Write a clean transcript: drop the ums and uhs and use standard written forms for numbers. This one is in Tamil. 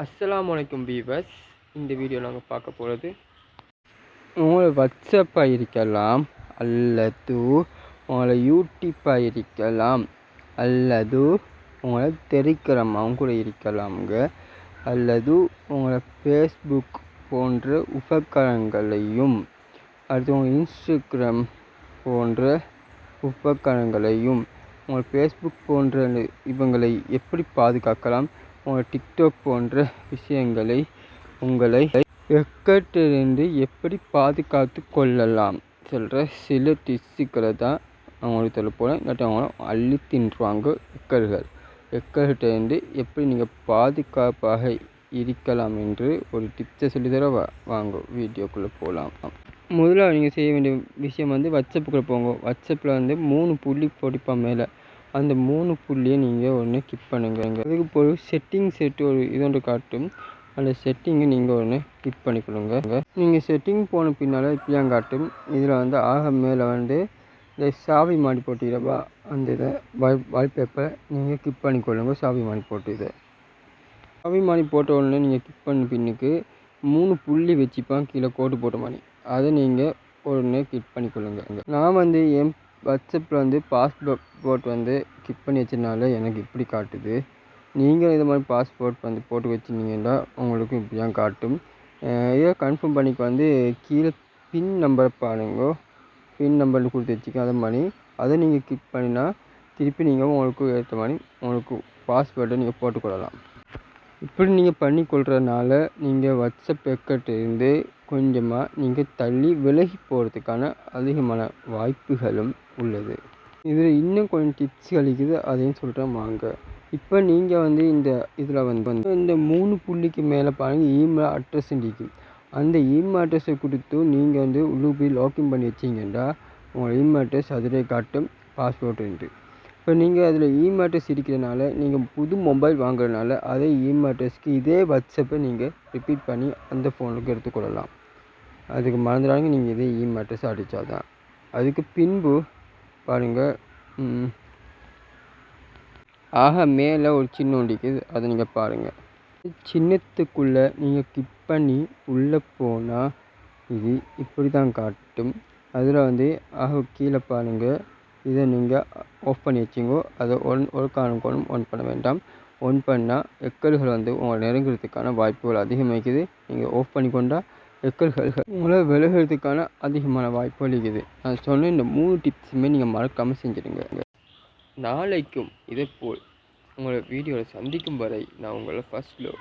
அஸ்ஸலாமு அலைக்கும் வீவர்ஸ். இந்த வீடியோ நாங்கள் பார்க்க போகிறது உங்களை வாட்ஸ்அப்பாக இருக்கலாம், அல்லது உங்களை யூடியூப்பாக இருக்கலாம், அல்லது உங்களை டெலிகிராமாகவும் கூட இருக்கலாமுங்க, அல்லது உங்களை ஃபேஸ்புக் போன்ற உபகரணங்களையும், அடுத்து உங்கள் இன்ஸ்டாகிராம் போன்ற உபகரணங்களையும், உங்கள் ஃபேஸ்புக் போன்ற இவங்களை எப்படி பாதுகாக்கலாம், உங்கள் டிக்டாக் போன்ற விஷயங்களை உங்களை எக்கட்டிலிருந்து எப்படி பாதுகாத்து கொள்ளலாம் சொல்கிற சில டிப்ஸுக்களை தான் அவங்களுக்கு சொல்ல போகிறேன். இல்லாட்டி அவங்கள அள்ளி தின்றுவாங்க எக்கர்கிட்டேருந்து எப்படி நீங்கள் பாதுகாப்பாக இருக்கலாம் என்று ஒரு டிப்ஸை சொல்லித்தர வாங்க வீடியோக்குள்ளே போகலாம். முதல்ல நீங்கள் செய்ய வேண்டிய விஷயம் வாட்ஸ்அப்புக்குள்ளே போங்க. வாட்ஸ்அப்பில் 3 புள்ளி போட்டிப்பான் மேலே, அந்த 3 புள்ளியை நீங்கள் ஒன்று கிளிக் பண்ணுங்க. அதுக்கு போய் செட்டிங்ஸ் ஒரு இதொன்று காட்டும், அந்த செட்டிங்கை நீங்கள் ஒன்று கிளிக் பண்ணிக்கொள்ளுங்க. நீங்கள் செட்டிங் போன பின்னால் இப்படியான் காட்டும். இதில் ஆக மேலே இந்த சாவி மாடி போட்டிக்கிறப்பா, அந்த இதை வால்பேப்பரை நீங்கள் கிளிக் பண்ணிக்கொள்ளுங்க. சாவி மாடி போட்டு சாவி மாடி போட்ட உடனே நீங்கள் கிளிக் பண்ண பின்னுக்கு 3 புள்ளி வச்சுப்பான் கீழே கோடு போட்ட மாதிரி, அதை நீங்கள் உடனே கிளிக் பண்ணிக்கொள்ளுங்க. நான் என் வாட்ஸ்அப்பில் பாஸ்போர்ட் கிளிக் பண்ணி வச்சதுனால எனக்கு இப்படி காட்டுது. நீங்கள் இது மாதிரி பாஸ்போர்ட் போட்டு வச்சுருந்தீங்கன்னா உங்களுக்கு இப்படி தான் காட்டும். இதை கன்ஃபார்ம் பண்ணிக்கு கீழே பின் நம்பரை பாருங்க. பின் நம்பர் கொடுத்து வச்சுக்க, அதை மாதிரி அதை நீங்கள் கிளிக் பண்ணினா திருப்பி நீங்கள் உங்களுக்கு ஏற்ற மாதிரி உங்களுக்கு பாஸ்வேர்டை நீங்கள் போட்டுக்கொள்ளலாம். இப்படி நீங்கள் பண்ணிக்கொள்கிறதுனால நீங்கள் வாட்ஸ்அப் எக்கட்டிலிருந்து கொஞ்சமாக நீங்கள் தள்ளி விலகி போகிறதுக்கான அதிகமான வாய்ப்புகளும் உள்ளது. இதில் இன்னும் கொஞ்சம் டிப்ஸ் அளிக்குது, அதையும் சொல்கிறேன் வாங்க. இப்போ நீங்கள் இந்த இதில் இந்த 3 புள்ளிக்கு மேலே பாருங்கள் இமெயில் அட்ரஸ் இருக்கும். அந்த இமெயில் அட்ரஸை கொடுத்து நீங்கள் உள்ளே போய் லாக்இன் பண்ணி வச்சிங்கன்னா உங்கள் இமெயில் அட்ரஸ் அதிலே காட்டும் பாஸ்வேர்டு உண்டு. இப்போ நீங்கள் அதில் இமெயில் அட்ரஸ் இருக்கிறதுனால நீங்கள் புது மொபைல் வாங்குறதுனால அதே இமெயில் அட்ரஸ்க்கு இதே வாட்ஸ்அப்பை நீங்கள் ரிப்பீட் பண்ணி அந்த ஃபோனுக்கு எடுத்துக்கொள்ளலாம். அதுக்கு மறந்துடாங்க, நீங்கள் இதே இமெயில் அட்ரஸ் அடித்தாதான். அதுக்கு பின்பு பாருங்கள், ஆக மேலே ஒரு சின்ன இருக்குது, அதை நீங்கள் பாருங்கள். சின்னத்துக்குள்ளே நீங்கள் கிளிக் பண்ணி உள்ளே போனால் இது இப்படி தான் காட்டும். அதில் ஆக கீழே பாருங்கள், இதை நீங்கள் ஆஃப் பண்ணி வச்சிங்கோ. அதை ஒரு காரணம் ஒன் பண்ண வேண்டாம். ஒன் பண்ணால் எக்கல்கள் உங்களை நெருங்கிறதுக்கான வாய்ப்புகள் அதிகமாகிக்குது. நீங்கள் ஆஃப் பண்ணி கொண்டால் எக்கல்கள் உங்களை விலகிறதுக்கான அதிகமான வாய்ப்புகள் இருக்குது. நான் சொன்ன இந்த 3 டிப்ஸுமே நீங்கள் மறக்காமல் செஞ்சுடுங்க. நாளைக்கும் இதேபோல் உங்களை வீடியோவில் சந்திக்கும் வரை நான் உங்களை ஃபர்ஸ்ட் லவ்.